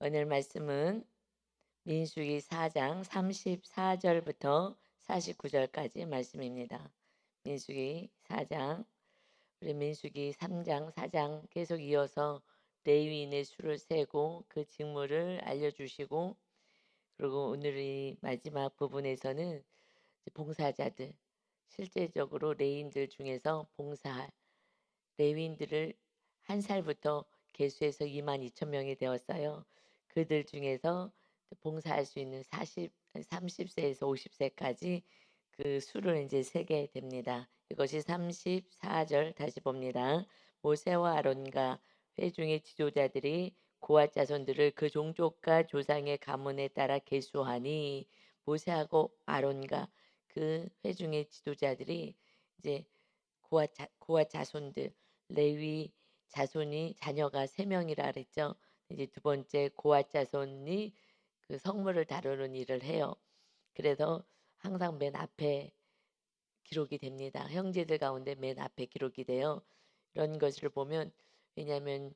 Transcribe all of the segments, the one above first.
오늘 말씀은 민수기 4장 34절부터 49절까지 말씀입니다. 민수기 4장, 우리 민수기 3장, 4장 계속 이어서 레위인의 수를 세고 그 직무를 알려주시고, 그리고 오늘의 마지막 부분에서는 봉사자들, 실제적으로 레위인들 중에서 봉사할 레위인들을 한 살부터 계수해서 2만 2천 명이 되었어요. 그들 중에서 봉사할 수 있는 30세에서 50세까지 그 수를 이제 세게 됩니다. 이것이 34절 다시 봅니다. 모세와 아론과 회중의 지도자들이 고아 자손들을 그 종족과 조상의 가문에 따라 계수하니, 모세하고 아론과 그 회중의 지도자들이 이제 고아 자손들, 레위 자손이 자녀가 3명이라 그랬죠. 이제 두 번째 고아 자손이 그 성물을 다루는 일을 해요. 그래서 항상 맨 앞에 기록이 됩니다. 형제들 가운데 맨 앞에 기록이 돼요. 이런 것을 보면, 왜냐하면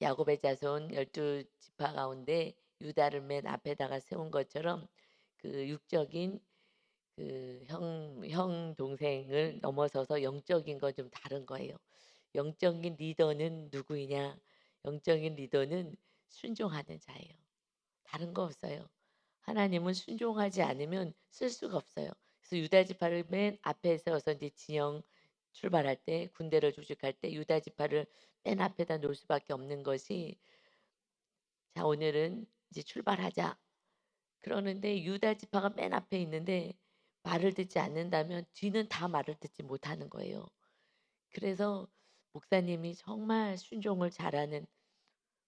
야곱의 자손 12지파 가운데 유다를 맨 앞에다가 세운 것처럼 그 육적인 그 형 동생을 넘어서서 영적인 건 좀 다른 거예요. 영적인 리더는 누구이냐? 영적인 리더는 순종하는 자예요. 다른 거 없어요. 하나님은 순종하지 않으면 쓸 수가 없어요. 그래서 유다 지파를 맨 앞에 세워서 이제 진영 출발할 때, 군대를 조직할 때 유다 지파를 맨 앞에다 놓을 수밖에 없는 것이, 자 오늘은 이제 출발하자. 그러는데 유다 지파가 맨 앞에 있는데 말을 듣지 않는다면 뒤는 다 말을 듣지 못하는 거예요. 그래서 목사님이 정말 순종을 잘하는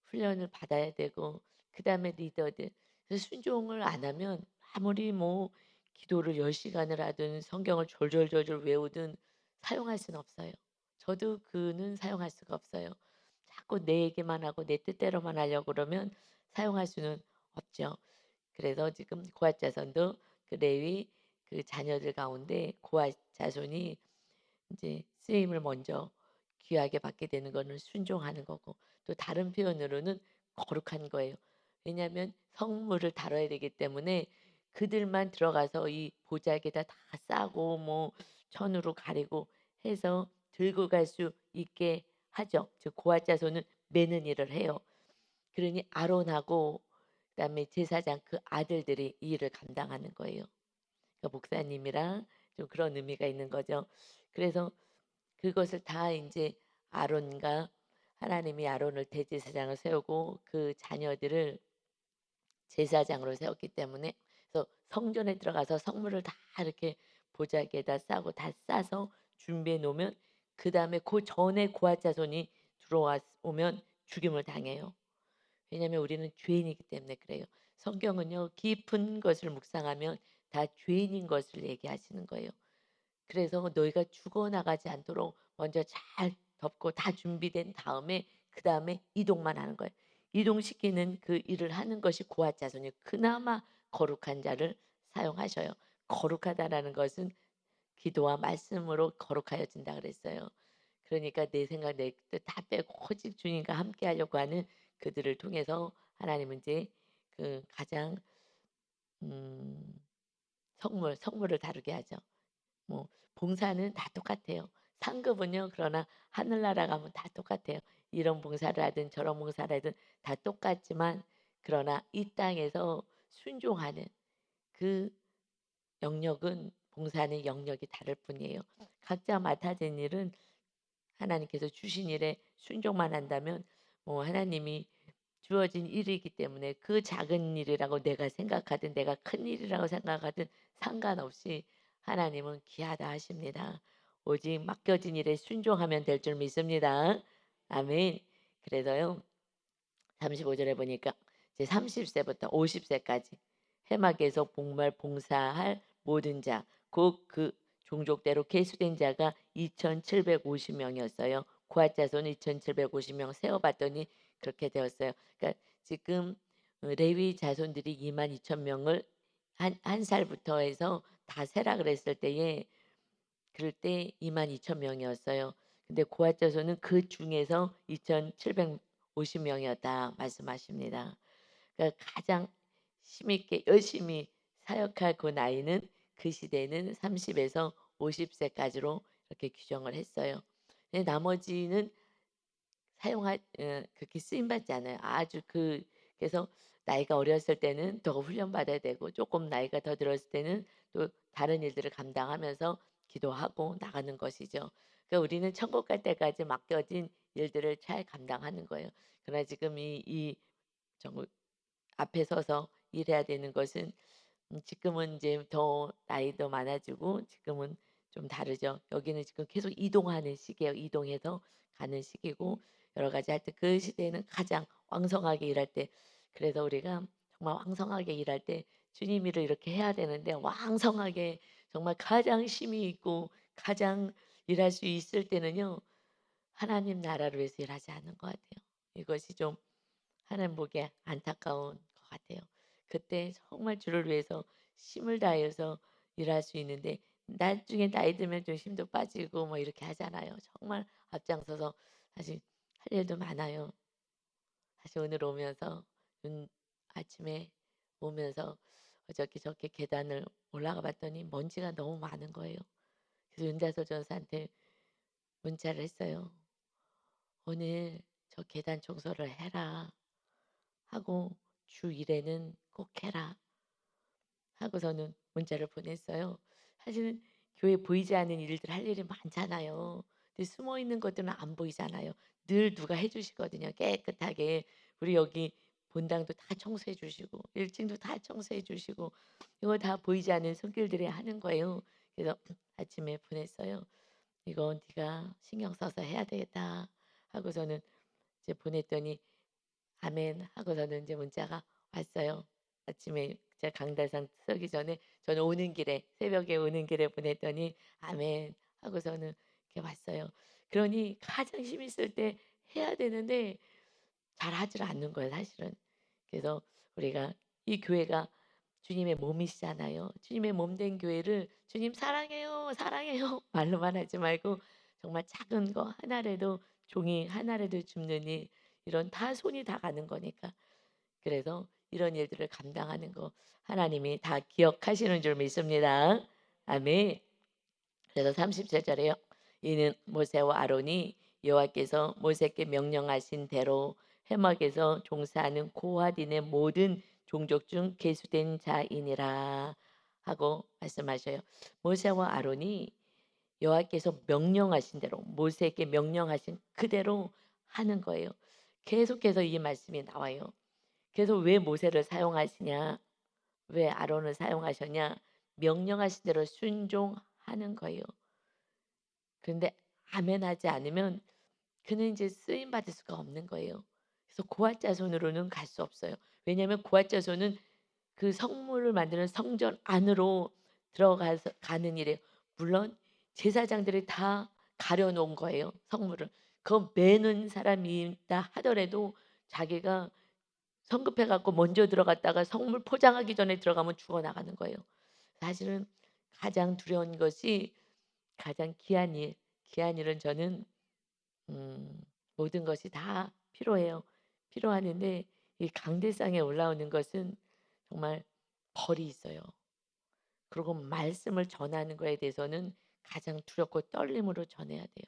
훈련을 받아야 되고, 그다음에 리더들, 그래서 순종을 안 하면 아무리 뭐 기도를 10시간을 하든 성경을 졸졸졸졸 외우든 사용할 수는 없어요. 저도 그는 사용할 수가 없어요. 자꾸 내 얘기만 하고 내 뜻대로만 하려고 그러면 사용할 수는 없죠. 그래서 지금 고아 자손도 그 레위 그 자녀들 가운데 고아 자손이 이제 쓰임을 먼저 귀하게 받게 되는 거는 순종하는 거고, 또 다른 표현으로는 거룩한 거예요. 왜냐하면 성물을 다뤄야 되기 때문에 그들만 들어가서 이 보자기에다 다 싸고 뭐 천으로 가리고 해서 들고 갈 수 있게 하죠. 즉 고아 자손은 매는 일을 해요. 그러니 아론하고 그다음에 제사장 그 아들들이 이 일을 감당하는 거예요. 그러니까 목사님이랑 좀 그런 의미가 있는 거죠. 그래서 그것을 다 이제 아론과 하나님이 아론을 대제사장을 세우고 그 자녀들을 제사장으로 세웠기 때문에, 그래서 성전에 들어가서 성물을 다 이렇게 보자기에다 싸고 다 싸서 준비해 놓으면, 그 다음에 그 전에 고아 자손이 들어오면 죽임을 당해요. 왜냐하면 우리는 죄인이기 때문에 그래요. 성경은요 깊은 것을 묵상하면 다 죄인인 것을 얘기하시는 거예요. 그래서 너희가 죽어나가지 않도록 먼저 잘 덮고 다 준비된 다음에 그 다음에 이동만 하는 거예요. 이동시키는 그 일을 하는 것이 고아 자손이 그나마 거룩한 자를 사용하셔요. 거룩하다라는 것은 기도와 말씀으로 거룩하여진다 그랬어요. 그러니까 내 생각 내 뜻 다 빼고 오직 주님과 함께 하려고 하는 그들을 통해서 하나님은 이제 그 가장 음 성물을 다루게 하죠. 뭐 봉사는 다 똑같아요. 상급은요. 그러나 하늘나라 가면 다 똑같아요. 이런 봉사를 하든 저런 봉사를 하든 다 똑같지만, 그러나 이 땅에서 순종하는 그 영역은, 봉사는 영역이 다를 뿐이에요. 각자 맡아진 일은 하나님께서 주신 일에 순종만 한다면, 뭐 하나님이 주어진 일이기 때문에 그 작은 일이라고 내가 생각하든 내가 큰 일이라고 생각하든 상관없이 하나님은 귀하다 하십니다. 오직 맡겨진 일에 순종하면 될 줄 믿습니다. 아멘. 그래서요 35절에 보니까 이제 30세부터 50세까지 해막에서 복말 봉사할 모든 자, 곧 그 종족대로 계수된 자가 2,750명이었어요. 고아 자손 2,750명 세어봤더니 그렇게 되었어요. 그러니까 지금 레위 자손들이 2만 2천 명을 한 살부터 해서 다 세라 그랬을 때에, 그럴 때 2만 2천 명이었어요. 근데 고아 자손은 그 중에서 2,750명이었다 말씀하십니다. 그러니까 가장 힘 있게 열심히 사역할 그 나이는 그 시대는 30에서 50세까지로 이렇게 규정을 했어요. 근데 나머지는 그렇게 쓰임 받지 않아요. 아주 그래서 나이가 어렸을 때는 더 훈련 받아야 되고 조금 나이가 더 들었을 때는 또 다른 일들을 감당하면서 기도하고 나가는 것이죠. 그러니까 우리는 천국 갈 때까지 맡겨진 일들을 잘 감당하는 거예요. 그러나 지금 이 정말 앞에 서서 일해야 되는 것은 지금은 이제 더 나이도 많아지고 지금은 좀 다르죠. 여기는 지금 계속 이동하는 시기예요. 이동해서 가는 시기고 여러 가지 할 때 그 시대에는 가장 왕성하게 일할 때 그래서 우리가 정말 왕성하게 일할 때 주님 일을 이렇게 해야 되는데 왕성하게 정말 가장 힘이 있고 가장 일할 수 있을 때는요. 하나님 나라를 위해서 일하지 않는 것 같아요. 이것이 좀 하나님 보기에 안타까운 것 같아요. 그때 정말 주를 위해서 힘을 다해서 일할 수 있는데 나중에 나이 들면 좀 힘도 빠지고 뭐 이렇게 하잖아요. 정말 앞장서서 사실 할 일도 많아요. 사실 오늘 오면서 아침에 오면서 어저께 저렇게 계단을 올라가 봤더니 먼지가 너무 많은 거예요. 그래서 윤다소 전사한테 문자를 했어요. 오늘 저 계단 청소를 해라 하고 주 1회는 꼭 해라 하고서는 문자를 보냈어요. 사실은 교회 보이지 않는 일들 할 일이 많잖아요. 근데 숨어 있는 것들은 안 보이잖아요. 늘 누가 해 주시거든요. 깨끗하게. 우리 여기 본당도 다 청소해 주시고 1층도 다 청소해 주시고 이거 다 보이지 않는 손길들이 하는 거예요. 그래서 아침에 보냈어요. "이거 네가 신경 써서 해야 되겠다." 하고서는 이제 보냈더니 "아멘." 하고서는 이제 문자가 왔어요. 아침에 제가 강달상 서기 전에 저는 오는 길에 새벽에 오는 길에 보냈더니 "아멘." 하고서는 이렇게 왔어요. 그러니 가장 힘 있을 때 해야 되는데 잘하지를 않는 거예요 사실은. 그래서 우리가 이 교회가 주님의 몸이시잖아요. 주님의 몸 된 교회를 "주님 사랑해요, 사랑해요." 말로만 하지 말고 정말 작은 거 하나라도 종이 하나라도 줍는 일 이런 다 손이 다 가는 거니까. 그래서 이런 일들을 감당하는 거 하나님이 다 기억하시는 줄 믿습니다. 아멘. 그래서 37절에요. 이는 모세와 아론이 여호와께서 모세께 명령하신 대로 회막에서 종사하는 고핫인의 모든 종족 중 계수된 자이니라 하고 말씀하셔요. 모세와 아론이 여호와께서 명령하신 대로 모세에게 명령하신 그대로 하는 거예요. 계속해서 이 말씀이 나와요. 그래서 왜 모세를 사용하시냐? 왜 아론을 사용하셨냐? 명령하신 대로 순종하는 거예요. 그런데 아멘하지 않으면 그는 이제 쓰임 받을 수가 없는 거예요. 그래서 고앗 자손으로는 갈 수 없어요. 왜냐하면 고앗 자손은 그 성물을 만드는 성전 안으로 들어가서 가는 일이에요. 물론 제사장들이 다 가려 놓은 거예요, 성물을. 그거 매는 사람이 있다 하더라도 자기가 성급해 갖고 먼저 들어갔다가 성물 포장하기 전에 들어가면 죽어나가는 거예요. 사실은 가장 두려운 것이 가장 귀한 일은 저는 모든 것이 다 필요해요. 필요하는데 이 강대상에 올라오는 것은 정말 벌이 있어요. 그리고 말씀을 전하는 거에 대해서는 가장 두렵고 떨림으로 전해야 돼요.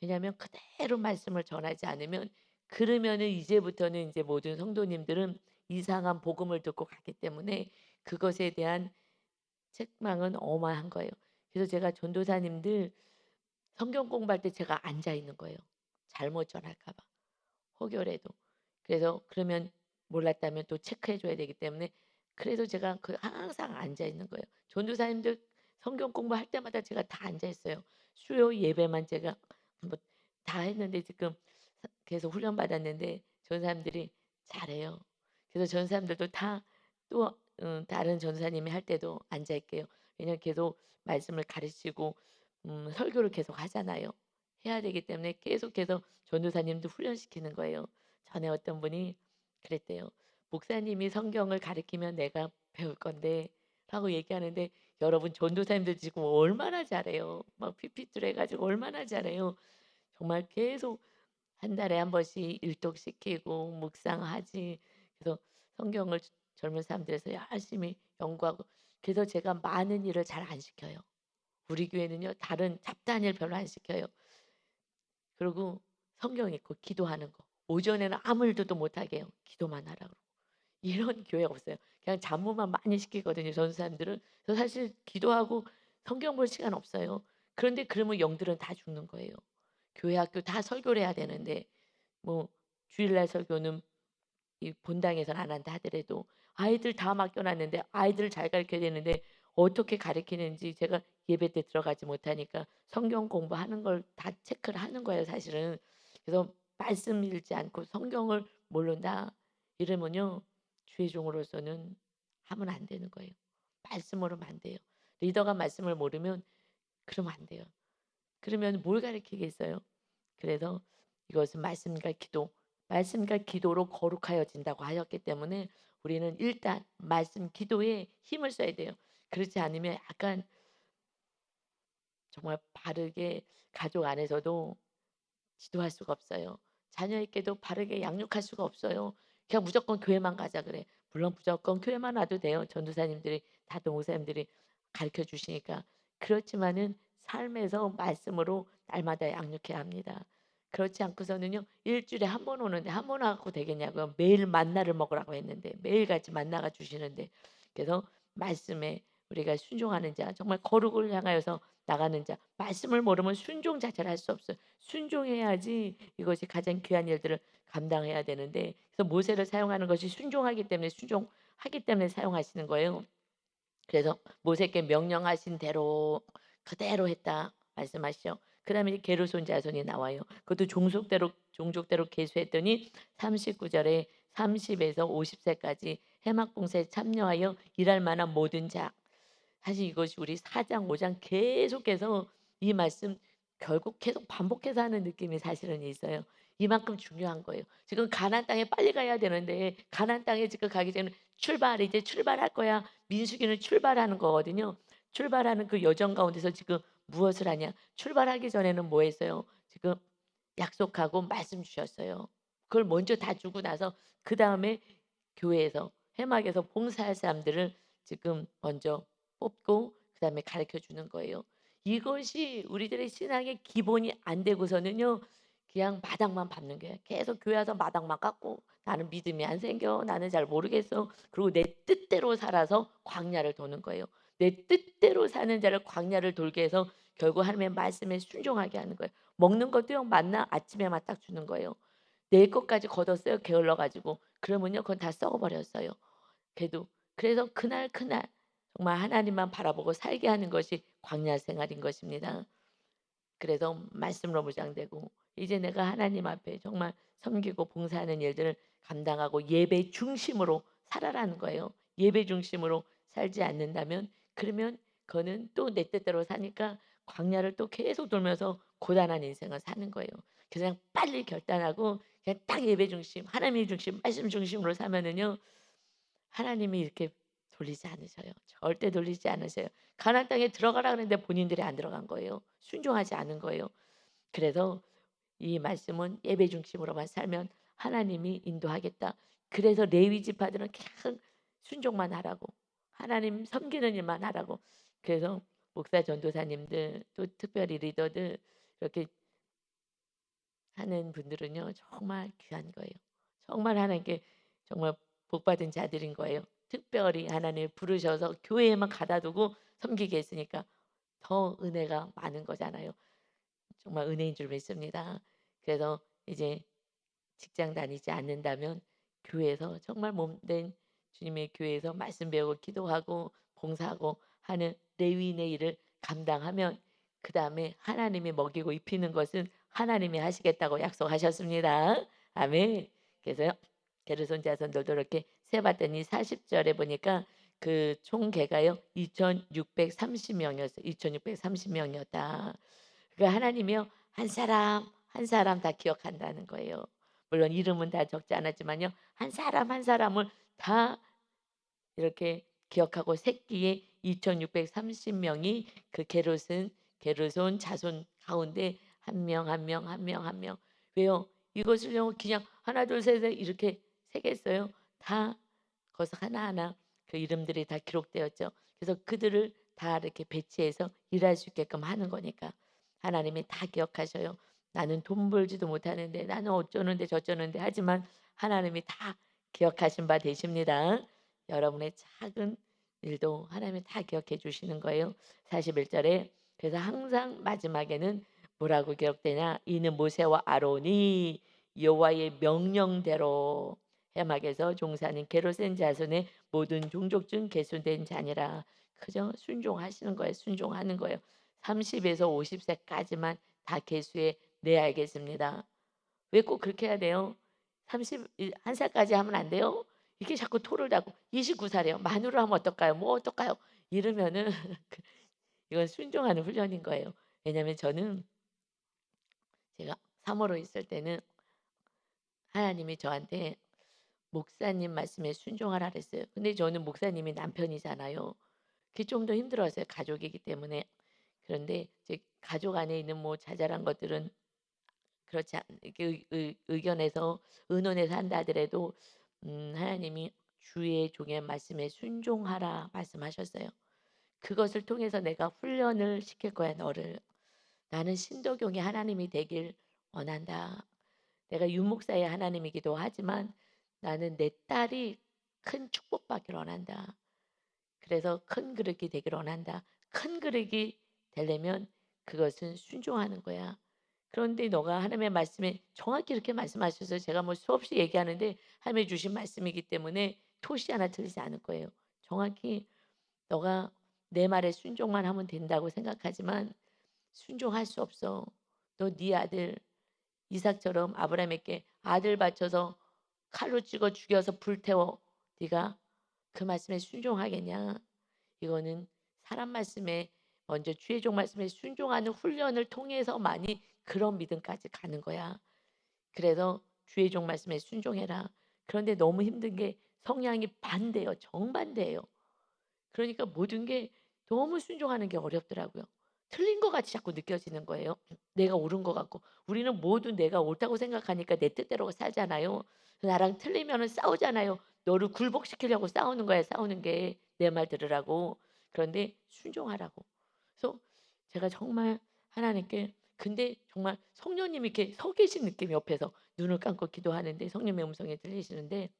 왜냐하면 그대로 말씀을 전하지 않으면 그러면은 이제부터는 이제 모든 성도님들은 이상한 복음을 듣고 가기 때문에 그것에 대한 책망은 어마한 거예요. 그래서 제가 전도사님들 성경 공부할 때 제가 앉아 있는 거예요. 잘못 전할까 봐. 혹여라도. 그래서 그러면 몰랐다면 또 체크해 줘야 되기 때문에 그래서 제가 항상 앉아 있는 거예요. 전도사님들 성경 공부할 때마다 제가 다 앉아 있어요. 수요 예배만 제가 뭐 다 했는데 지금 계속 훈련 받았는데 전사님들이 잘해요. 그래서 전사님들도 다 또 다른 전사님이 할 때도 앉아 있게요. 왜냐면 계속 말씀을 가르치고 설교를 계속 하잖아요. 해야 되기 때문에 계속해서 전도사님도 훈련시키는 거예요. 전에 어떤 분이 그랬대요. "목사님이 성경을 가르치면 내가 배울 건데." 라고 얘기하는데 여러분 전도사님들 지금 얼마나 잘해요. 막 PPT로 해 가지고 얼마나 잘해요. 정말 계속 한 달에 한 번씩 일독시키고 묵상하지. 그래서 성경을 젊은 사람들에서 열심히 연구하고, 그래서 제가 많은 일을 잘 안 시켜요. 우리 교회는요, 다른 잡다한 일 별로 안 시켜요. 그리고 성경 읽고 기도하는 거. 오전에는 아무 일도 못 하게 해요. 기도만 하라고. 이런 교회 없어요. 그냥 잡무만 많이 시키거든요, 전사님들은. 그래서 사실 기도하고 성경 볼 시간 없어요. 그런데 그러면 영들은 다 죽는 거예요. 교회 학교 다 설교를 해야 되는데, 뭐 주일날 설교는 이 본당에서는 안 한다 하더라도 아이들 다 맡겨 놨는데 아이들을 잘 가르쳐야 되는데 어떻게 가르치는지 제가 예배 때 들어가지 못하니까 성경 공부하는 걸 다 체크를 하는 거예요, 사실은. 그래서 말씀 읽지 않고 성경을 모른다 이러면요, 주의 종으로서는 하면 안 되는 거예요. 말씀으로는 안 돼요. 리더가 말씀을 모르면 그러면 안 돼요. 그러면 뭘 가르치겠어요? 그래서 이것은 말씀과 기도로 거룩하여진다고 하셨기 때문에 우리는 일단 말씀 기도에 힘을 써야 돼요. 그렇지 않으면 약간 정말 바르게 가족 안에서도 지도할 수가 없어요. 자녀에게도 바르게 양육할 수가 없어요. 그냥 무조건 교회만 가자 그래. 물론 무조건 교회만 와도 돼요. 전도사님들이 다들 목사님들이 가르쳐 주시니까. 그렇지만은 삶에서 말씀으로 날마다 양육해야 합니다. 그렇지 않고서는요, 일주일에 한 번 오는데 한 번 와갖고 되겠냐고요. 매일 만나를 먹으라고 했는데 매일같이 만나가 주시는데. 그래서 말씀에 우리가 순종하는 자, 정말 거룩을 향하여서 나가는 자, 말씀을 모르면 순종 자체를 할 수 없어요. 순종해야지 이것이 가장 귀한 일들을 감당해야 되는데, 그래서 모세를 사용하는 것이 순종하기 때문에 사용하시는 거예요. 그래서 모세께 명령하신 대로 그대로 했다 말씀하시죠. 그다음에 게르손 자손이 나와요. 그것도 종족대로 계수했더니 39절에 30에서 50세까지 해막 봉사에 참여하여 일할 만한 모든 자. 사실 이것이 우리 4장 5장 계속해서 이 말씀 결국 계속 반복해서 하는 느낌이 사실은 있어요. 이만큼 중요한 거예요. 지금 가나안 땅에 빨리 가야 되는데 가나안 땅에 지금 가기 전에 이제 출발할 거야. 민수기는 출발하는 거거든요. 출발하는 그 여정 가운데서 지금 무엇을 하냐? 출발하기 전에는 뭐 했어요? 지금 약속하고 말씀 주셨어요. 그걸 먼저 다 주고 나서 그다음에 교회에서 회막에서 봉사할 사람들을 지금 먼저 뽑고 그다음에 가르쳐 주는 거예요. 이것이 우리들의 신앙의 기본이 안 되고서는요, 그냥 마당만 밟는 거예요. 계속 교회 와서 마당만 깎고 나는 믿음이 안 생겨. 나는 잘 모르겠어. 그리고 내 뜻대로 살아서 광야를 도는 거예요. 내 뜻대로 사는 자를 광야를 돌게 해서 결국 하나님의 말씀에 순종하게 하는 거예요. 먹는 것도요, 만나 아침에만 딱 주는 거예요. 내 것까지 걷었어요. 게을러 가지고. 그러면요, 그건 다 썩어 버렸어요. 그래서 그날 정말 하나님만 바라보고 살게 하는 것이 광야 생활인 것입니다. 그래서 말씀으로 무장되고 이제 내가 하나님 앞에 정말 섬기고 봉사하는 일들을 감당하고 예배 중심으로 살아라는 거예요. 예배 중심으로 살지 않는다면 그러면 그거는 또 내 뜻대로 사니까 광야를 또 계속 돌면서 고단한 인생을 사는 거예요. 그래서 그냥 빨리 결단하고 그냥 딱 예배 중심, 하나님 중심, 말씀 중심으로 사면은요, 하나님이 이렇게 돌리지 않으셔요. 절대 돌리지 않으셔요. 가나안 땅에 들어가라 그랬는데 본인들이 안 들어간 거예요. 순종하지 않은 거예요. 그래서 이 말씀은 예배 중심으로만 살면 하나님이 인도하겠다. 그래서 레위 지파들은 그냥 순종만 하라고, 하나님 섬기는 일만 하라고. 그래서 목사 전도사님들 또 특별히 리더들 이렇게 하는 분들은요, 정말 귀한 거예요. 정말 하나님께 정말 복 받은 자들인 거예요. 특별히 하나님을 부르셔서 교회에만 가다 두고 섬기게 했으니까 더 은혜가 많은 거잖아요. 정말 은혜인 줄 믿습니다. 그래서 이제 직장 다니지 않는다면 교회에서 정말 몸된 주님의 교회에서 말씀 배우고 기도하고 봉사하고 하는 레위인의 일을 감당하면 그다음에 하나님이 먹이고 입히는 것은 하나님이 하시겠다고 약속하셨습니다. 아멘. 그래서요, 게르손 자손들도 이렇게 세봤더니 40절에 보니까 그 총 개가요 2,630명이었어요. 2,630명이었다. 그러니까 하나님이요, 한 사람 한 사람 다 기억한다는 거예요. 물론 이름은 다 적지 않았지만요, 한 사람 한 사람을 다 이렇게 기억하고 새끼의 2,630명이 그 게르손 자손 가운데 한 명 한 명 한 명 한 명. 왜요? 이것을요 그냥 하나 둘 셋 이렇게 세겠어요? 다 거기서 하나하나 그 이름들이 다 기록되었죠. 그래서 그들을 다 이렇게 배치해서 일할 수 있게끔 하는 거니까 하나님이 다 기억하셔요. 나는 돈 벌지도 못하는데 나는 어쩌는데 저쩌는데 하지만 하나님이 다 기억하신 바 되십니다. 여러분의 작은 일도 하나님이 다 기억해 주시는 거예요. 41절에 그래서 항상 마지막에는 뭐라고 기록되냐? 이는 모세와 아론이 여호와의 명령대로 해막에서 종사하는 게르손 자손의 모든 종족 중 계수된 자니라. 그저 순종하시는 거예요. 순종하는 거예요. 30에서 50세까지만 다 계수해 내야겠습니다. 왜 꼭 그렇게 해야 돼요? 31살까지 하면 안 돼요? 이게 자꾸 토를 다고 29살이에요. 만으로 하면 어떨까요? 뭐 어떨까요? 이러면은 이건 순종하는 훈련인 거예요. 왜냐하면 저는 제가 사모로 있을 때는 하나님이 저한테 목사님 말씀에 순종하라 그랬어요. 근데 저는 목사님이 남편이잖아요. 그게 좀 더 힘들었어요. 가족이기 때문에. 그런데 제 가족 안에 있는 뭐 자잘한 것들은 그렇지 않 이렇게 의견에서 의논해서 한다 하더라도 하나님이 "주의 종의 말씀에 순종하라." 말씀하셨어요. "그것을 통해서 내가 훈련을 시킬 거야 너를. 나는 신도경의 하나님이 되길 원한다. 내가 유목사의 하나님이기도 하지만 나는 내 딸이 큰 축복받기를 원한다. 그래서 큰 그릇이 되기를 원한다. 큰 그릇이 되려면 그것은 순종하는 거야. 그런데 너가 하나님의 말씀에 정확히 이렇게 말씀하셔서 제가 뭐 수없이 얘기하는데 하나님이 주신 말씀이기 때문에 토시 하나 틀리지 않을 거예요. 정확히 너가 내 말에 순종만 하면 된다고 생각하지만 순종할 수 없어. 너 네 아들 이삭처럼 아브라함에게 아들 바쳐서 칼로 찍어 죽여서 불태워 네가 그 말씀에 순종하겠냐? 이거는 사람 말씀에 먼저 주의 종 말씀에 순종하는 훈련을 통해서만이 그런 믿음까지 가는 거야. 그래서 주의 종 말씀에 순종해라. 그런데 너무 힘든 게 성향이 반대예요. 정반대예요. 그러니까 모든 게 너무 순종하는 게 어렵더라고요. 틀린 것 같이 자꾸 느껴지는 거예요. 내가 옳은 것 같고. 우리는 모두 내가 옳다고 생각하니까 내 뜻대로 살잖아요. 나랑 틀리면은 싸우잖아요. 너를 굴복시키려고 싸우는 거야, 싸우는 게. 내 말 들으라고. 그런데 순종하라고. 그래서 제가 정말 하나님께 근데 정말 성령님이 이렇게 서 계신 느낌이 옆에서 눈을 감고 기도하는데 성령의 음성이 들리시는데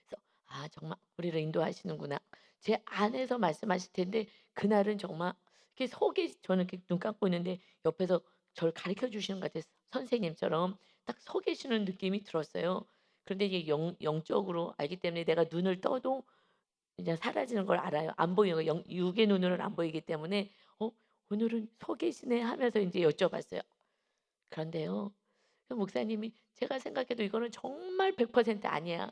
그래서 '아 정말 우리를 인도하시는구나.' 제 안에서 말씀하실 텐데 그날은 정말 이렇게 속에 저는 이렇게 눈 감고 있는데 옆에서 저를 가르쳐 주시는 것 같아요. 선생님처럼 딱 서 계시는 느낌이 들었어요. 그런데 이게 영적으로 알기 때문에 내가 눈을 떠도 그냥 사라지는 걸 알아요. 안 보이는 거 육의 눈으로는 안 보이기 때문에 '어 오늘은 서 계시네.' 하면서 인제 여쭤봤어요. 그런데요. 그 목사님이 "제가 생각해도 이거는 정말 100% 아니야."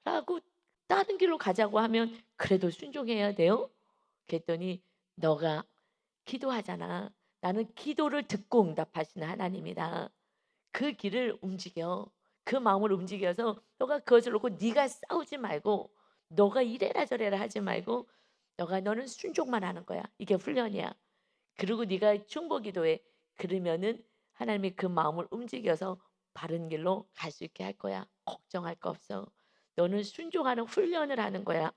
라고 다른 길로 가자고 하면 "그래도 순종해야 돼요?" 그랬더니 "너가 기도하잖아. 나는 기도를 듣고 응답하시는 하나님이다. 그 길을 움직여. 그 마음을 움직여서 너가 그것을 놓고 네가 싸우지 말고 너가 이래라 저래라 하지 말고 너는 순종만 하는 거야. 이게 훈련이야. 그리고 네가 중보기도해. 그러면은 하나님이 그 마음을 움직여서 바른 길로 갈 수 있게 할 거야. 걱정할 거 없어. 너는 순종하는 훈련을 하는 거야.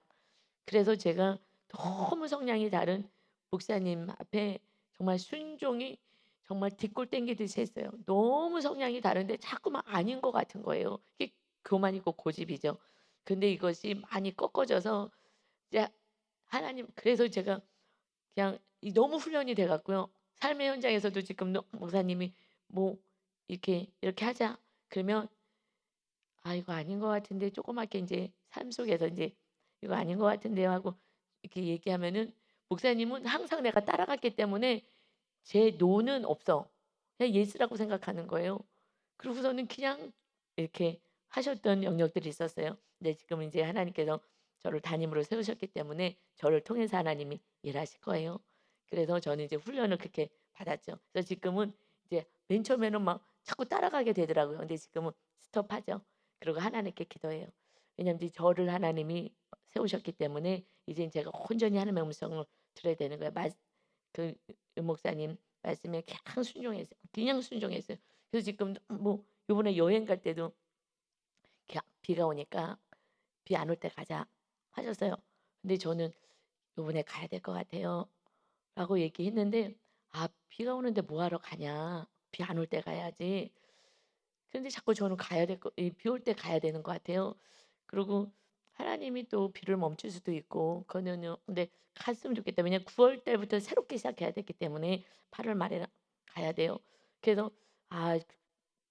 그래서 제가 너무 성향이 다른 목사님 앞에 정말 순종이 정말 뒷골 땡기듯이 했어요. 너무 성향이 다른데 자꾸만 아닌 것 같은 거예요. 이게 교만 있고 고집이죠. 근데 이것이 많이 꺾어져서 이제 하나님 그래서 제가 그냥 너무 훈련이 돼 갖고요. 삶의 현장에서도 지금 목사님이 뭐 "이렇게 하자." 그러면 "아 이거 아닌 것 같은데." 조그맣게 인제 삶 속에서 인제 "이거 아닌 것 같은데요." 하고 이렇게 얘기하면은 목사님은 항상 내가 따라갔기 때문에 제 노는 없어. 그냥 예스라고 생각하는 거예요. 그러고서는 그냥 이렇게 하셨던 영역들이 있었어요. 근데 지금은 인제 하나님께서 저를 담임으로 세우셨기 때문에 저를 통해서 하나님이 일하실 거예요. 그래서 저는 이제 훈련을 그렇게 받았죠. 그래서 지금은 이제 맨 처음에는 막 자꾸 따라가게 되더라고요. 근데 지금은 스톱하죠. 그리고 하나님께 기도해요. 왜냐하면 이제 저를 하나님이 세우셨기 때문에 이젠 제가 온전히 하나님의 음성을 들어야 되는 거예요. 그 목사님 말씀에 그냥 순종했어요. 그냥 순종했어요. 그래서 지금 뭐 요번에 여행 갈 때도 비가 오니까 비 안 올 때 가자 하셨어요. 근데 저는 요번에 가야 될 것 같아요. 라고 얘기했는데 아, 비가 오는데 뭐 하러 가냐. 비 안 올 때 가야지. 근데 자꾸 저는 가야 될 거, 비 올 때 가야 되는 것 같아요. 그리고 하나님이 또 비를 멈출 수도 있고, 그거는요. 근데 갔으면 좋겠다. 왜냐면 9월 달부터 새롭게 시작해야 되기 때문에 8월 말에 가야 돼요. 그래서 아,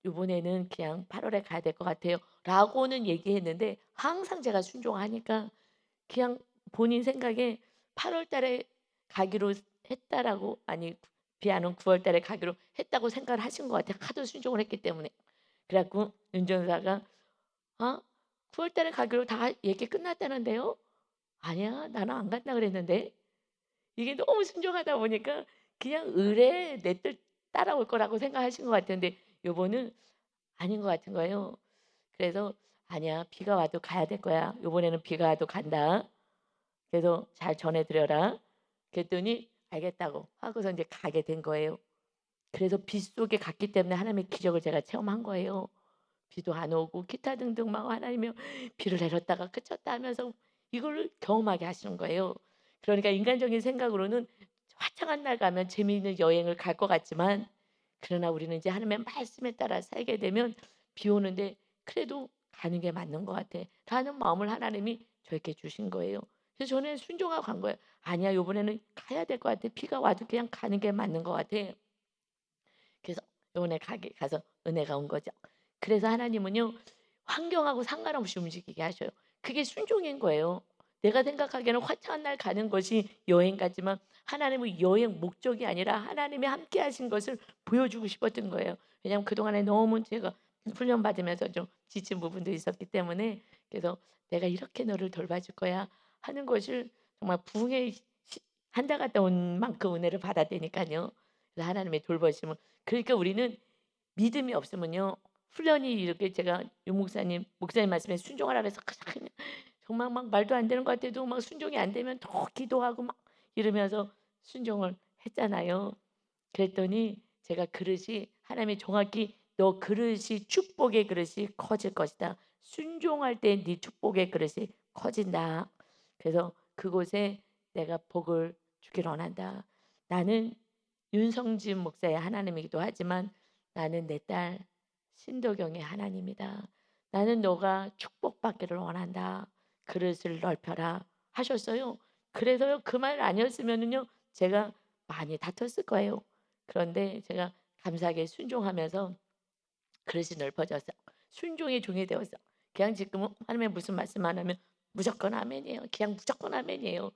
요번에는 그냥 8월에 가야 될 것 같아요. 라고는 얘기했는데 항상 제가 순종하니까 그냥 본인 생각에 8월 달에 가기로 했다라고, 아니 비 안 온 9월 달에 가기로 했다고 생각을 하신 것 같아요. 하도 순종을 했기 때문에. 그래 갖고 운전사가 "어? 9월 달에 가기로 다 얘기 끝났다는데요?" "아니야. 나는 안 간다 그랬는데." 이게 너무 순종하다 보니까 그냥 의뢰 내 뜻 따라올 거라고 생각하신 것 같은데 요번은 아닌 것 같은 거예요. 그래서 "아니야. 비가 와도 가야 될 거야. 요번에는 비가 와도 간다. 그래서 잘 전해 드려라." 그랬더니 알겠다고 하고서 인제 가게 된 거예요. 그래서 빗속에 갔기 때문에 하나님의 기적을 제가 체험한 거예요. 비도 안 오고 기타 등등 막 하나님이 비를 내렸다가 그쳤다 하면서 이거를 경험하게 하시는 거예요. 그러니까 인간적인 생각으로는 화창한 날 가면 재미있는 여행을 갈 것 같지만 그러나 우리는 이제 하나님의 말씀에 따라 살게 되면 비 오는데 그래도 가는 게 맞는 것 같아. 라는 마음을 하나님이 저에게 주신 거예요. 그래서 저는 순종하고 간 거예요. 아니야, 요번에는 가야 될 것 같아. 비가 와도 그냥 가는 게 맞는 것 같아. 그래서 요번에 가게 가서 은혜가 온 거죠. 그래서 하나님은요. 환경하고 상관없이 움직이게 하셔요. 그게 순종인 거예요. 내가 생각하기에는 화창한 날 가는 것이 여행 같지만 하나님은 여행 목적이 아니라 하나님이 함께 하신 것을 보여주고 싶었던 거예요. 왜냐하면 그동안에 너무 제가 훈련 받으면서 좀 지친 부분도 있었기 때문에 그래서 '내가 이렇게 너를 돌봐줄 거야.' 하는 것을 정말 부흥의 한달 갔다 온 만큼 은혜를 받았다니까요. 그래서 하나님의 돌보심을, 그러니까 우리는 믿음이 없으면요. 훈련이 이렇게 제가 유 목사님 말씀에 순종하라 그래서 그냥 정말 막 말도 안 되는 것 같아도 막 순종이 안 되면 더 기도하고 막 이러면서 순종을 했잖아요. 그랬더니 제가 그릇이 하나님이 정확히 "너 그릇이 축복의 그릇이 커질 것이다. 순종할 때 네 축복의 그릇이 커진다." 그래서 그곳에 내가 복을 주기를 원한다. 나는 윤성진 목사의 하나님이기도 하지만 나는 내 딸 신도경의 하나님이다. 나는 너가 축복받기를 원한다. 그릇을 넓혀라 하셨어요. 그래서요. 그 말 아니었으면은요. 제가 많이 다퉜을 거예요. 그런데 제가 감사하게 순종하면서 그릇이 넓어져서 순종의 종이 되어서 그냥 지금은 하나님의 무슨 말씀 안 하면 무조건 아멘이에요. 그냥 무조건 아멘이에요.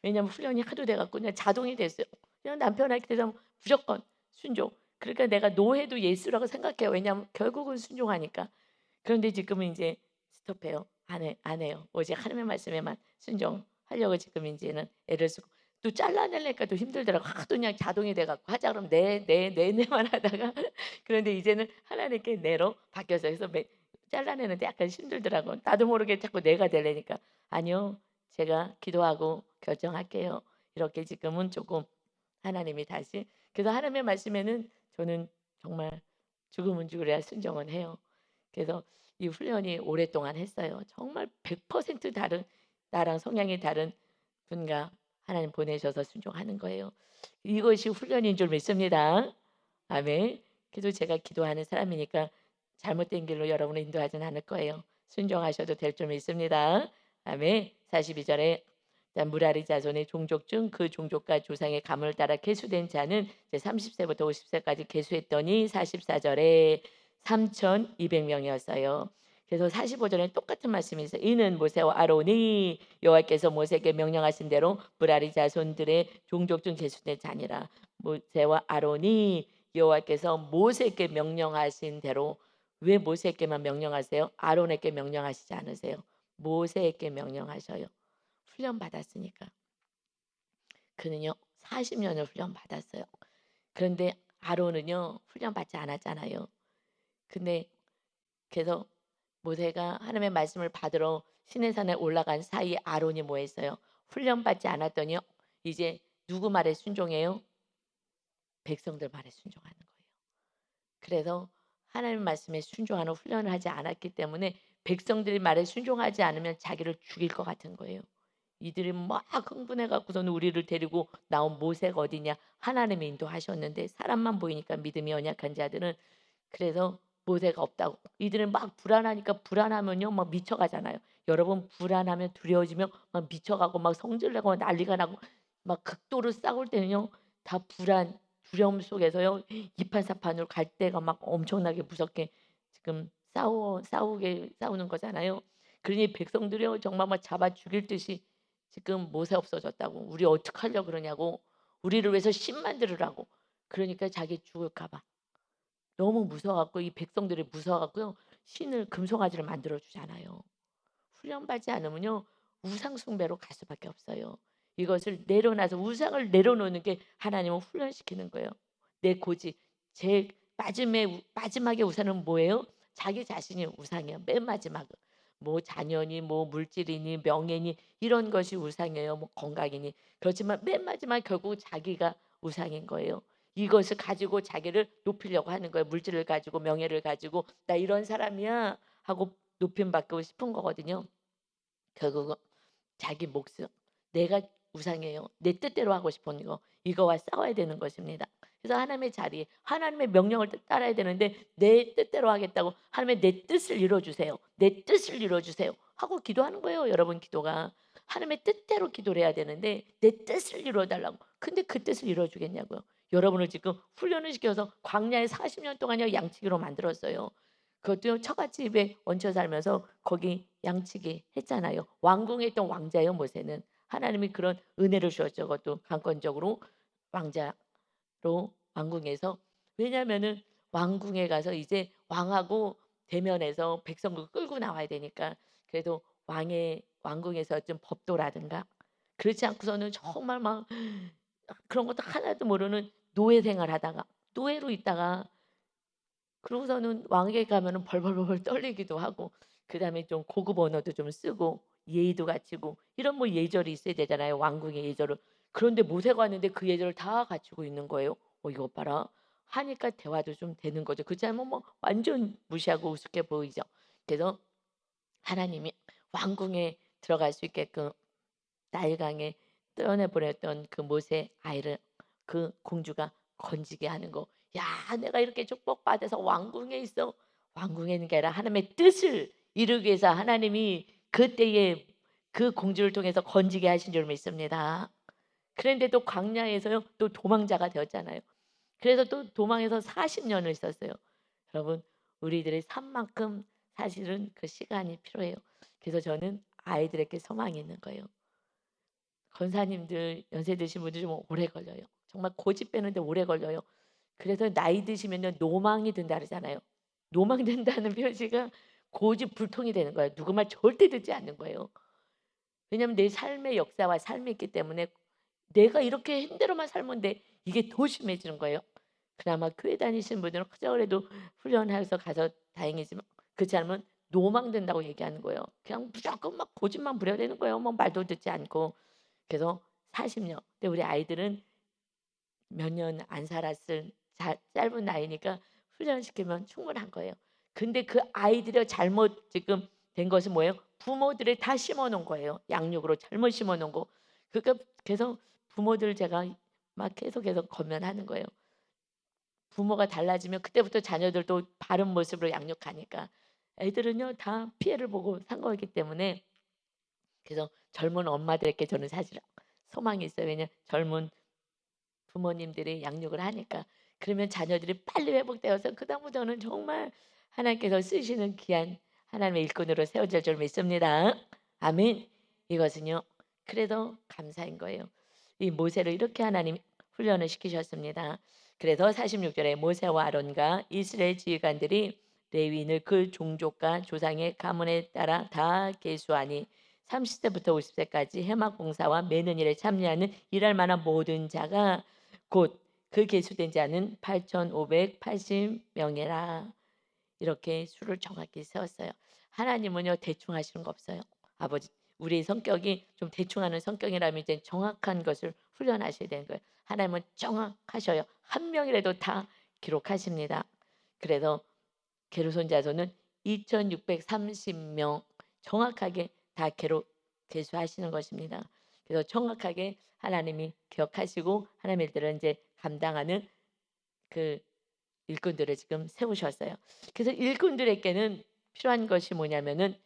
왜냐하면 훈련이 하도 돼 갖고 그냥 자동이 됐어요. 그냥 남편한테 대해서 무조건 순종. 그러니까 내가 노해도 예수라고 생각해요. 왜냐하면 결국은 순종하니까. 그런데 지금은 인제 스톱해요. 안 해요. 오직 하나님의 말씀에만 순종하려고 지금 인제는 애를 쓰고 또 잘라내려니까 또 힘들더라고요. 하도 그냥 자동이 돼 갖고 하자 그러면 네, 네, 네, 네만 하다가 그런데 이제는 하나님께 네로 바뀌었어요. 그래서 잘라내는데 약간 힘들더라고요. 나도 모르게 자꾸 네가 되려니까. "아니요. 제가 기도하고 결정할게요." 이렇게 지금은 쪼끔 하나님이 다시, 그래서 하나님의 말씀에는 저는 정말 죽으면 죽으랴 순종은 해요. 그래서 이 훈련이 오랫동안 했어요. 정말 100% 다른, 나랑 성향이 다른 분과 하나님 보내셔서 순종하는 거예요. 이것이 훈련인 줄 믿습니다. 아멘. 그래도 제가 기도하는 사람이니까 잘못된 길로 여러분을 인도하진 않을 거예요. 순종하셔도 될 줄 믿습니다. 아멘. 42절에 무라리 자손의 종족 중 그 종족과 조상의 가문을 따라 계수된 자는 이제 30세부터 50세까지 계수했더니 44절에 3,200명이었어요. 그래서 45절에 똑같은 말씀이 있어요. 이는 모세와 아론이 여호와께서 모세에게 명령하신 대로 무라리 자손들의 종족 중 계수된 자니라. 모세와 아론이 여호와께서 모세에게 명령하신 대로, 왜 모세에게만 명령하세요? 아론에게 명령하시지 않으세요? 모세에게 명령하셔요. 훈련 받았으니까. 그는요 40년을 훈련 받았어요. 그런데 아론은요 훈련 받지 않았잖아요. 근데 그래서 모세가 하나님의 말씀을 받으러 시내산에 올라간 사이에 아론이 뭐 했어요? 훈련 받지 않았더니요. 이제 누구 말에 순종해요? 백성들 말에 순종하는 거예요. 그래서 하나님 말씀에 순종하는 훈련을 하지 않았기 때문에 백성들이 말에 순종하지 않으면 자기를 죽일 것 같은 거예요. 이들이 막 흥분해 갖고서는 우리를 데리고 나온 모세가 어디냐. 하나님이 인도하셨는데 사람만 보이니까 믿음이 연약한 자들은 그래서 모세가 없다고. 이들은 막 불안하니까 불안하면요 막 미쳐가잖아요. 여러분 불안하면 두려워지면 막 미쳐가고 막 성질내고 난리가 나고 막 극도로 싸울 때는요 다 불안, 두려움 속에서요 이판사판으로 갈 때가 막 엄청나게 무섭게 지금 싸우는 거잖아요. 그러니 백성들이요 정말 막 잡아 죽일 듯이 지금 모세 없어졌다고 우리 어떡하려고 그러냐고 우리를 위해서 신 만들으라고 그러니까 자기 죽을까 봐. 너무 무서워 갖고 이 백성들이 무서워 갖고요. 신을 금송아지를 만들어 주잖아요. 훈련받지 않으면요. 우상 숭배로 갈 수밖에 없어요. 이것을 내려놔서 우상을 내려놓는 게 하나님을 훈련시키는 거예요. 내 고집. 제 마지막에 우상은 뭐예요? 자기 자신이 우상이에요. 맨 마지막은. 뭐 자녀니 뭐 물질이니 명예니 이런 것이 우상이에요. 뭐 건강이니. 그렇지만 맨 마지막 결국 자기가 우상인 거예요. 이것을 가지고 자기를 높이려고 하는 거예요. 물질을 가지고 명예를 가지고 나 이런 사람이야 하고 높임 받고 싶은 거거든요. 결국은 자기 몫은 내가 우상이에요. 내 뜻대로 하고 싶은 거 이거와 싸워야 되는 것입니다. 그래서 하나님의 자리, 하나님의 명령을 따라야 되는데 내 뜻대로 하겠다고 하나님의 내 뜻을 이루어주세요. 내 뜻을 이루어주세요. 하고 기도하는 거예요. 여러분 기도가 하나님의 뜻대로 기도를 해야 되는데 내 뜻을 이루어달라고. 근데 그 뜻을 이루어주겠냐고요. 여러분을 지금 훈련을 시켜서 광야에 40년 동안요 양치기로 만들었어요. 그것도 처갓집에 얹혀 살면서 거기 양치기 했잖아요. 왕궁에 있던 왕자예요 모세는. 하나님이 그런 은혜를 주었죠. 그것도 강권적으로 왕자로 왕궁에서. 왜냐하면은 왕궁에 가서 이제 왕하고 대면해서 백성을 끌고 나와야 되니까 그래도 왕의 왕궁에서 좀 법도라든가 그렇지 않고서는 정말 막 그런 것도 하나도 모르는 노예 생활하다가 노예로 있다가 그러고서는 왕에게 가면은 벌벌벌 떨리기도 하고 그다음에 좀 고급 언어도 좀 쓰고 예의도 갖추고 이런 뭐 예절이 있어야 되잖아요, 왕궁의 예절을. 그런데 모세가 왔는데 그 예절을 다 갖추고 있는 거예요. 이것 봐라. 하니까 대화도 좀 되는 거죠. 그렇지 않으면 뭐 완전 무시하고 우습게 보이죠. 그래서 하나님이 왕궁에 들어갈 수 있게끔 나일강에 떠내 보냈던 그 모세 아이를 그 공주가 건지게 하는 거. 야, 내가 이렇게 축복받아서 왕궁에 있어. 왕궁에 있는 게 아니라 하나님의 뜻을 이루기 위해서 하나님이 그때에 그 공주를 통해서 건지게 하신 줄 믿습니다. 그런데 또 광야에서요 또 도망자가 되었잖아요. 그래서 또 도망해서 40년을 있었어요. 여러분 우리들의 삶만큼 사실은 그 시간이 필요해요. 그래서 저는 아이들에게 소망이 있는 거예요. 권사님들 연세 드신 분들 좀 오래 걸려요. 정말 고집 빼는데 오래 걸려요. 그래서 나이 드시면요 노망이 든다 그러잖아요. 노망된다는 표시가 고집불통이 되는 거예요. 누구 말 절대 듣지 않는 거예요. 왜냐하면 내 삶의 역사와 삶이 있기 때문에 내가 이렇게 한 대로만 살면 돼. 이게 더 심해지는 거예요. 그나마 교회 다니시는 분들은 그저 그래도 훈련해서 가서 다행이지만 그렇지 않으면 노망된다고 얘기하는 거예요. 그냥 무조건 막 고집만 부려야 되는 거예요. 뭐 말도 듣지 않고. 그래서 40년. 근데 우리 아이들은 몇 년 안 살았을 짧은 나이니까 훈련시키면 충분한 거예요. 근데 그 아이들의 잘못 지금 된 것은 뭐예요? 부모들이 다 심어 놓은 거예요. 양육으로 잘못 심어 놓은 거. 그러니까 계속 부모들 제가 막 계속 권면하는 거예요. 부모가 달라지면 그때부터 자녀들도 바른 모습으로 양육하니까 애들은요 다 피해를 보고 산 거기 때문에 그래서 젊은 엄마들에게 저는 사실 소망이 있어요. 왜냐면 젊은 부모님들이 양육을 하니까. 그러면 자녀들이 빨리 회복되어서 그다음부터는 정말 하나님께서 쓰시는 귀한 하나님의 일꾼으로 세워질 줄 믿습니다. 아멘. 이것은요. 그래도 감사인 거예요. 이 모세를 이렇게 하나님이 훈련을 시키셨습니다. 그래서 46절에 모세와 아론과 이스라엘 지휘관들이 레위인을 그 종족과 조상의 가문에 따라 다 계수하니 30세부터 50세까지 해막 공사와 매는 일에 참여하는 일할 만한 모든 자가 곧 그 계수된 자는 8,580명이라. 이렇게 수를 정확히 세웠어요. 하나님은요 대충 하시는 거 없어요. 아버지 우리 성격이 좀 대충 하는 성격이라면 이제 정확한 것을 훈련하셔야 되는 거예요. 하나님은 정확하셔요. 한 명이라도 다 기록하십니다. 그래서 게르손 자손은 2,630명 정확하게 다 계수하시는 것입니다. 그래서 정확하게 하나님이 기억하시고 하나님의 일들을 이제 감당하는 그 일꾼들을 지금 세우셨어요. 그래서 일꾼들에게는 필요한 것이 뭐냐면은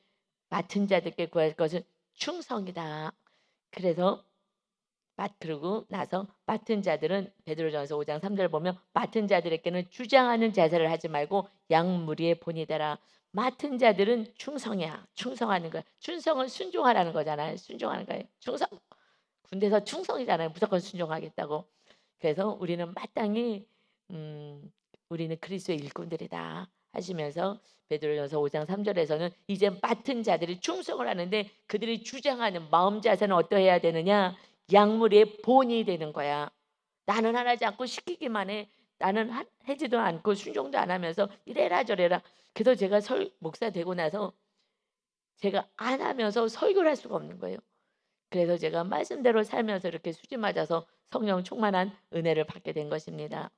맡은 자들께 구할 것은 충성이다. 그래서 그러고 나서 맡은 자들은 베드로전서 5장 3절 보면 맡은 자들에게는 주장하는 자세를 하지 말고 양무리의 본이 되라. 맡은 자들은 충성이야. 충성하는 거야. 충성은 순종하라는 거잖아요. 순종하는 거예요. 충성. 군대에서 충성이잖아요. 무조건 순종하겠다고. 그래서 우리는 마땅히 우리는 그리스도의 일꾼들이다 하시면서 베드로전서 5장 3절에서는 이제 맡은 자들이 충성을 하는데 그들이 주장하는 마음 자세는 어떠해야 되느냐? 약물의 본이 되는 거야. 나는 하지 않고 시키기만 해. 나는 하지도 않고 순종도 안 하면서 이래라 저래라. 그래서 제가 목사 되고 나서 제가 안 하면서 설교를 할 수가 없는 거예요. 그래서 제가 말씀대로 살면서 이렇게 수지 맞아서 성령 충만한 은혜를 받게 된 것입니다.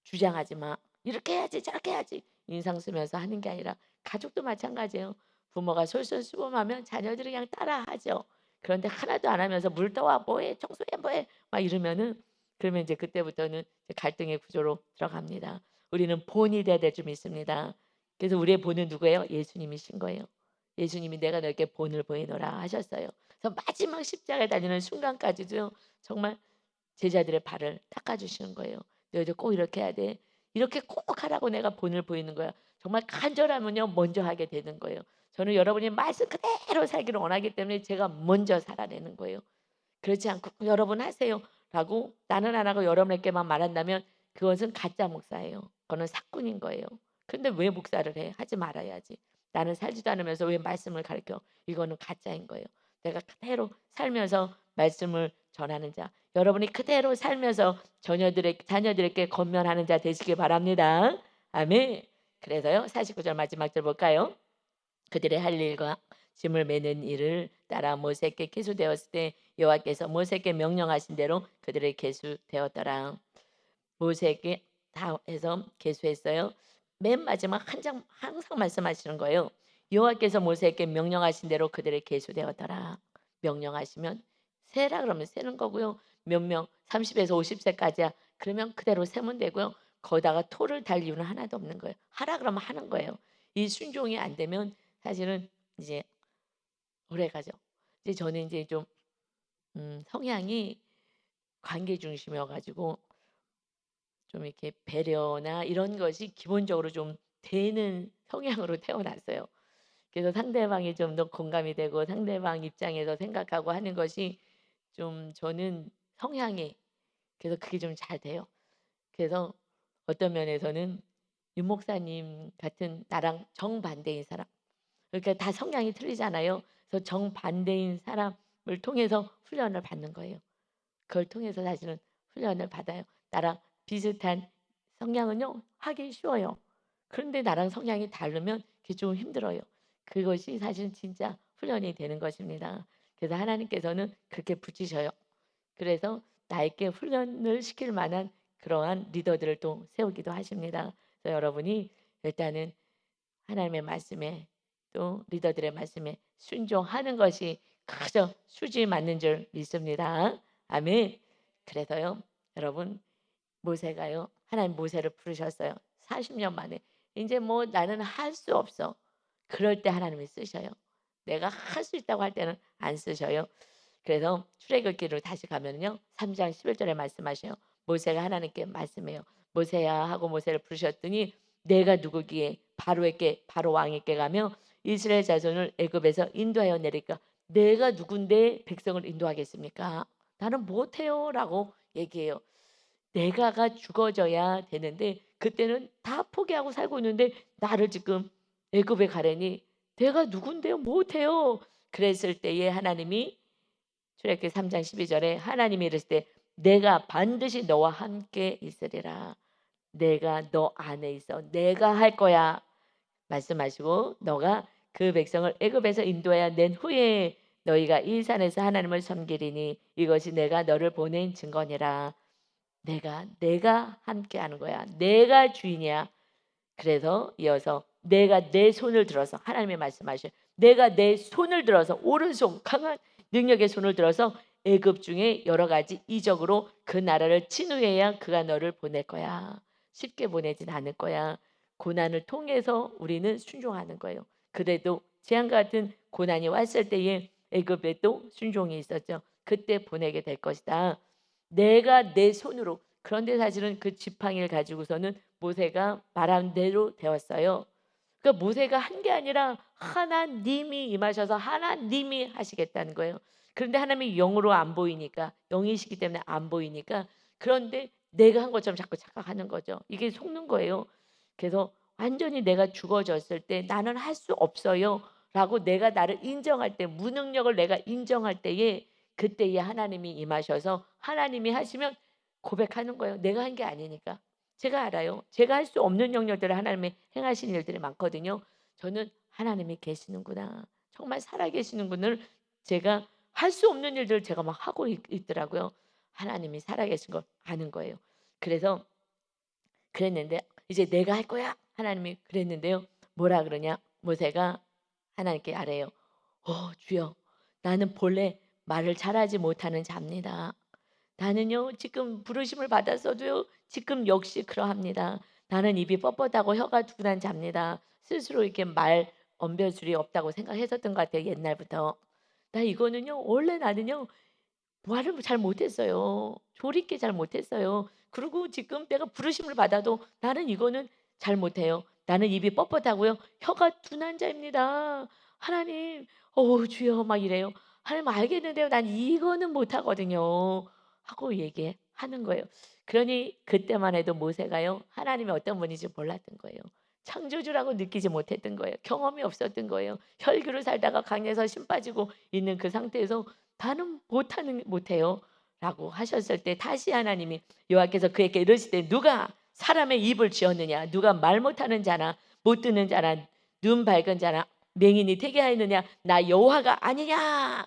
주장하지 마. 이렇게 해야지 저렇게 해야지. 인상 쓰면서 하는 게 아니라 가족도 마찬가지예요. 부모가 솔선수범하면 자녀들이 그냥 따라하죠. 그런데 하나도 안 하면서 물 떠와 뭐해 청소해 뭐해 막 이러면은 그러면 이제 그때부터는 이제 갈등의 구조로 들어갑니다. 우리는 본이 돼야 될 줄 믿습니다. 그래서 우리의 본은 누구예요? 예수님이신 거예요. 예수님이 내가 너에게 본을 보이노라 하셨어요. 그래서 마지막 십자가에 달리는 순간까지도 정말 제자들의 발을 닦아주시는 거예요. 너희들 꼭 이렇게 해야 돼. 이렇게 꼭 하라고 내가 본을 보이는 거야. 정말 간절하면요 먼저 하게 되는 거예요. 저는 여러분이 말씀 그대로 살기를 원하기 때문에 제가 먼저 살아내는 거예요. 그렇지 않고 여러분 하세요 라고 나는 안 하고 여러분에게만 말한다면 그것은 가짜 목사예요. 그거는 사꾼인 거예요. 근데 왜 목사를 해? 하지 말아야지. 나는 살지도 않으면서 왜 말씀을 가르쳐? 이거는 가짜인 거예요. 내가 그대로 살면서 말씀을 전하는 자. 여러분이 그대로 살면서 자녀들에게 권면하는 자 되시기 바랍니다. 아멘. 그래서요. 49절 마지막 절 볼까요? 그들의 할 일과 짐을 매는 일을 따라 모세에게 계수되었을 때 여호와께서 모세에게 명령하신 대로 그들의 계수되었더라. 모세에게 다 해서 계수했어요. 맨 마지막 한 장 항상 말씀하시는 거예요. 여호와께서 모세에게 명령하신 대로 그들의 계수되었더라. 명령하시면 세라 그러면 세는 거고요. 몇 명 30에서 50세까지야. 그러면 그대로 세면 되고요. 거기다가 토를 달 이유는 하나도 없는 거예요. 하라 그러면 하는 거예요. 이 순종이 안 되면 사실은 이제 오래 가죠. 이제 저는 이제 좀 성향이 관계 중심이어 가지고 좀 이렇게 배려나 이런 것이 기본적으로 좀 되는 성향으로 태어났어요. 그래서 상대방이 좀 더 공감이 되고 상대방 입장에서 생각하고 하는 것이 좀 저는 성향이 그래서 그게 좀 잘 돼요. 그래서 어떤 면에서는 윤 목사님 같은 나랑 정반대인 사람 그러니까 다 성향이 틀리잖아요. 그래서 정반대인 사람을 통해서 훈련을 받는 거예요. 그걸 통해서 사실은 훈련을 받아요. 나랑 비슷한 성향은요 하기 쉬워요. 그런데 나랑 성향이 다르면 그게 좀 힘들어요. 그것이 사실 진짜 훈련이 되는 것입니다. 그래서 하나님께서는 그렇게 붙이셔요. 그래서 나에게 훈련을 시킬 만한 그러한 리더들을 또 세우기도 하십니다. 그래서 여러분이 일단은 하나님의 말씀에 또 리더들의 말씀에 순종하는 것이 가장 수지 맞는 줄 믿습니다. 아멘. 그래서요, 여러분 모세가요, 하나님 모세를 부르셨어요. 40년 만에 이제 뭐 나는 할 수 없어. 그럴 때 하나님이 쓰셔요. 내가 할 수 있다고 할 때는 안 쓰셔요. 그래서 출애굽기로 다시 가면요, 3장 11절에 말씀하셔요. 모세가 하나님께 말씀해요. 모세야 하고 모세를 부르셨더니 내가 누구기에 바로 왕에게 가며 이스라엘 자손을 애굽에서 인도하여 내릴까? 내가 누군데 백성을 인도하겠습니까? 나는 못해요라고 얘기해요. 내가가 죽어져야 되는데 그때는 다 포기하고 살고 있는데 나를 지금 애굽에 가래니 내가 누군데요? 못해요. 그랬을 때에 하나님이 출애굽기 3장 12절에 하나님이 이르실 때 내가 반드시 너와 함께 있으리라. 내가 너 안에 있어. 내가 할 거야. 말씀하시고 너가 그 백성을 애굽에서 인도하여 낸 후에 너희가 이 산에서 하나님을 섬기리니 이것이 내가 너를 보낸 증거니라. 내가 함께 하는 거야. 내가 주인이야. 그래서 이어서 내가 내 손을 들어서 하나님이 말씀하셔요. 내가 내 손을 들어서 오른손 강한 능력의 손을 들어서 애굽 중에 여러 가지 이적으로 그 나라를 진후해야 그가 너를 보낼 거야. 쉽게 보내진 않을 거야. 고난을 통해서 우리는 순종하는 거예요. 그래도 재앙 같은 고난이 왔을 때에 애굽에도 순종이 있었죠. 그때 보내게 될 것이다. 내가 내 손으로. 그런데 사실은 그 지팡이를 가지고서는 모세가 말한 대로 되었어요. 그러니까 모세가 한 게 아니라 하나님이 임하셔서 하나님이 하시겠다는 거예요. 그런데 하나님이 영으로 안 보이니까, 영이시기 때문에 안 보이니까, 그런데 내가 한 것처럼 자꾸 착각하는 거죠. 이게 속는 거예요. 그래서 완전히 내가 죽어졌을 때 나는 할 수 없어요 라고 내가 나를 인정할 때, 무능력을 내가 인정할 때에, 그때에 하나님이 임하셔서 하나님이 하시면 고백하는 거예요. 내가 한 게 아니니까. 제가 알아요. 제가 할 수 없는 영역들을 하나님이 행하시는 일들이 많거든요. 저는 하나님이 계시는구나, 정말 살아계시는 분을, 제가 할 수 없는 일들을 제가 막 하고 있더라고요. 하나님이 살아계신 걸 아는 거예요. 그래서 그랬는데 이제 내가 할 거야 하나님이 그랬는데요. 뭐라 그러냐, 모세가 하나님께 아래요. 주여, 나는 본래 말을 잘하지 못하는 자입니다. 나는요 지금 부르심을 받았어도요 지금 역시 그러합니다. 나는 입이 뻣뻣하고 혀가 둔한 자입니다. 스스로 이렇게 말 언변술이 없다고 생각했었던 것 같아요, 옛날부터. 나 이거는요 원래 나는요 말을 잘 못했어요. 조리 있게 잘 못했어요. 그리고 지금 내가 부르심을 받아도 나는 이거는 잘 못해요. 나는 입이 뻣뻣하고요 혀가 둔한 자입니다. 하나님, 주여 막 이래요. 하나님 알겠는데요, 난 이거는 못하거든요 하고 얘기하는 거예요. 그러니 그때만 해도 모세가요 하나님이 어떤 분인지 몰랐던 거예요. 창조주라고 느끼지 못했던 거예요. 경험이 없었던 거예요. 혈기로 살다가 강에서 심 빠지고 있는 그 상태에서 나는 못해요 라고 하셨을 때, 다시 하나님이 여호와께서 그에게 이르시되 누가 사람의 입을 지었느냐, 누가 말 못하는 자나 못 듣는 자나 눈 밝은 자나 맹인이 되게 하였느냐, 나 여호와가 아니냐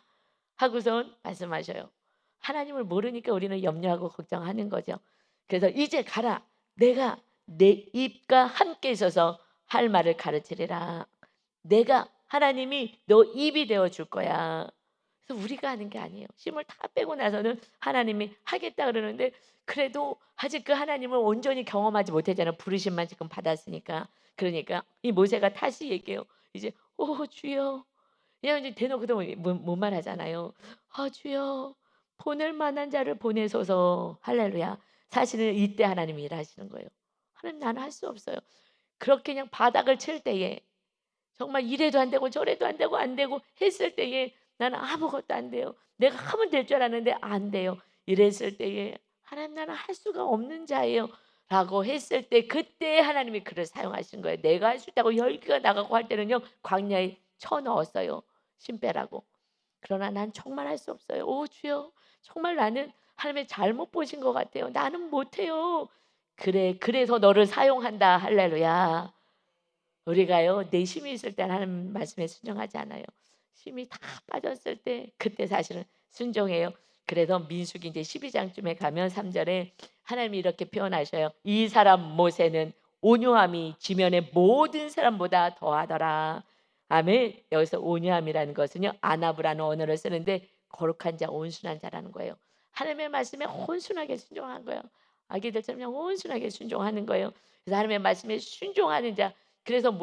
하고선 말씀하셔요. 하나님을 모르니까 우리는 염려하고 걱정하는 거죠. 그래서 이제 가라, 내가 내 입과 함께 있어서 할 말을 가르치리라. 내가 하나님이 너 입이 되어 줄 거야. 그래서 우리가 하는 게 아니에요. 힘을 다 빼고 나서는 하나님이 하겠다 그러는데, 그래도 아직 그 하나님을 온전히 경험하지 못했잖아요. 부르심만 지금 받았으니까. 그러니까 이 모세가 다시 얘기해요. 이제 주여, 그냥 이제 대놓고도 못 말하잖아요. 주여, 보낼 만한 자를 보내소서. 할렐루야. 사실은 이때 하나님이 일하시는 거예요. 하나님, 나는 할 수 없어요. 그렇게 그냥 바닥을 칠 때에, 정말 이래도 안 되고 저래도 안 되고 했을 때에 나는 아무것도 안 돼요. 내가 하면 될 줄 알았는데 안 돼요. 이랬을 때에 하나님, 나는 할 수가 없는 자예요 라고 했을 때, 그때 하나님이 그를 사용하신 거예요. 내가 할 수 있다고 열기가 나가고 할 때는요 광야에 쳐 넣었어요, 심빼라고. 그러나 난 정말 할 수 없어요. 주여, 정말 나는 하나님의 잘못 보신 것 같아요. 나는 못해요. 그래서 너를 사용한다. 할렐루야. 우리가요 내 힘이 있을 때는 하나님 말씀에 순종하지 않아요. 힘이 다 빠졌을 때, 그때 사실은 순종해요. 그래서 민수기 이제 12장쯤에 가면 3절에 하나님이 이렇게 표현하셔요. 이 사람 모세는 온유함이 지면의 모든 사람보다 더하더라. 아멘. 여기서 온유함이라는 것은요 아나브라는 언어를 쓰는데 거룩한 자, 온순한 자라는 거예요. 하나님의 말씀에 온순하게 순종한 거예요. 아기들처럼 그냥 온순하게 순종하는 거예요. 그래서 하나님의 말씀에 순종하는 자. 그래서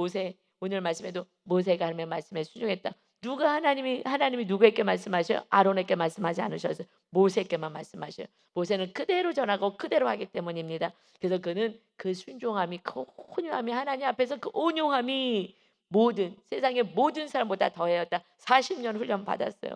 오늘 말씀에도 모세가 하나님의 말씀에 순종했다. 하나님이 누구에게 말씀하셔요? 아론에게 말씀하지 않으셔서 모세에게만 말씀하셔요. 모세는 그대로 전하고 그대로 하기 때문입니다. 그래서 그는 그 순종함이, 그 온유함이, 하나님 앞에서 그 온유함이 세상의 모든 사람보다 더해였다. 40년 훈련 받았어요.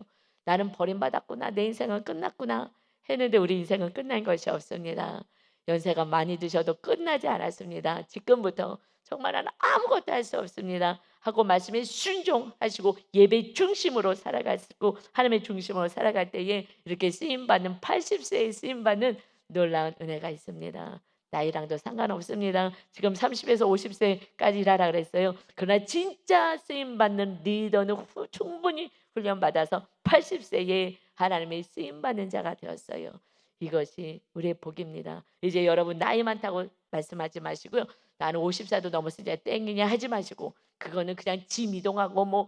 나는 버림받았구나, 내 인생은 끝났구나 했는데 우리 인생은 끝난 것이 없습니다. 연세가 많이 드셔도 끝나지 않았습니다. 지금부터 정말 나는 아무것도 할 수 없습니다 하고 말씀에 순종하시고 예배 중심으로 살아가시고 하나님의 중심으로 살아갈 때에 이렇게 쓰임받는, 80세에 쓰임받는 놀라운 은혜가 있습니다. 나이랑도 상관없습니다. 지금 30에서 50세까지 일하라 그랬어요. 그러나 진짜 쓰임받는 리더는 충분히 훈련받아서 80세에 하나님의 쓰임받는 자가 되었어요. 이것이 우리의 복입니다. 이제 여러분 나이 많다고 말씀하지 마시고요. 나는 54도 넘었을 때 땡기냐 하지 마시고 그거는 그냥 짐 이동하고 뭐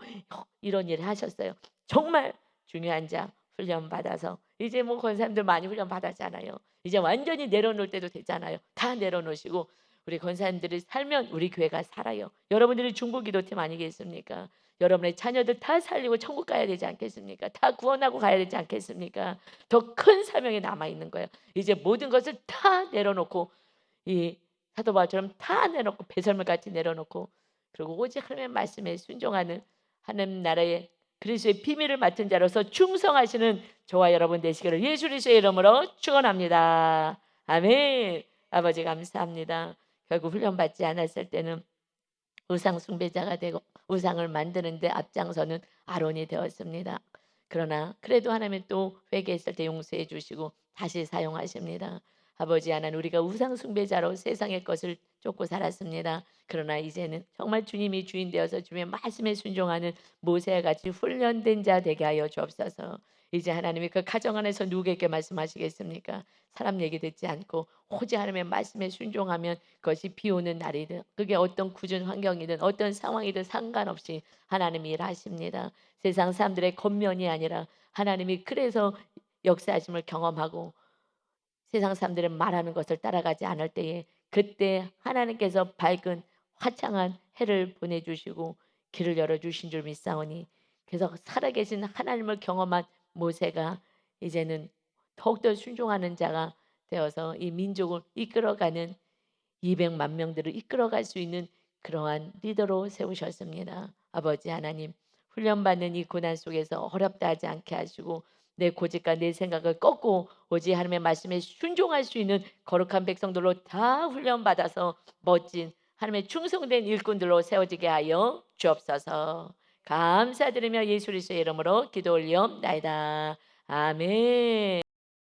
이런 일을 하셨어요. 정말 중요한 자 훈련 받아서 이제 뭐 권사님들 많이 훈련 받았잖아요. 이제 완전히 내려놓을 때도 됐잖아요. 다 내려놓으시고 우리 권사님들이 살면 우리 교회가 살아요. 여러분들이 중보기도팀 아니겠습니까? 여러분의 자녀들 다 살리고 천국 가야 되지 않겠습니까? 다 구원하고 가야 되지 않겠습니까? 더 큰 사명이 남아 있는 거예요. 이제 모든 것을 다 내려놓고 이 사도 바울처럼 다 내놓고 배설물 같이 내려놓고 그리고 오직 하나님의 말씀에 순종하는 하나님 나라의 그리스도의 비밀을 맡은 자로서 충성하시는 저와 여러분 되시기를 예수 그리스도의 이름으로 축원합니다. 아멘. 아버지 감사합니다. 결국 훈련받지 않았을 때는 우상 숭배자가 되고 우상을 만드는데 앞장서는 아론이 되었습니다. 그러나 그래도 하나님은 또 회개했을 때 용서해 주시고 다시 사용하십니다. 아버지 하나님 우리가 우상 숭배자로 세상의 것을 쫓고 살았습니다. 그러나 이제는 정말 주님이 주인 되어서 주님의 말씀에 순종하는 모세와 같이 훈련된 자 되게 하여 주옵소서. 이제 하나님이 그 가정 안에서 누구에게 말씀하시겠습니까? 사람 얘기 듣지 않고 오직 하나님의 말씀에 순종하면 그것이 비 오는 날이든 그게 어떤 굳은 환경이든 어떤 상황이든 상관없이 하나님이 일하십니다. 세상 사람들의 겉면이 아니라 하나님이 그래서 역사하심을 경험하고 세상 사람들은 말하는 것을 따라가지 않을 때에 그때 하나님께서 밝은 화창한 해를 보내주시고 길을 열어주신 줄 믿사오니 그래서 살아계신 하나님을 경험한 모세가 이제는 더욱더 순종하는 자가 되어서 이 민족을 이끌어가는 200만 명들을 이끌어갈 수 있는 그러한 리더로 세우셨습니다. 아버지 하나님 훈련받는 이 고난 속에서 어렵다 하지 않게 하시고 내 고집과 내 생각을 꺾고 오직 하나님의 말씀에 순종할 수 있는 거룩한 백성들로 다 훈련받아서 멋진 하나님의 충성된 일꾼들로 세워지게 하여 주옵소서. 감사드리며 예수 그리스도의 이름으로 기도 올리옵나이다. 아멘.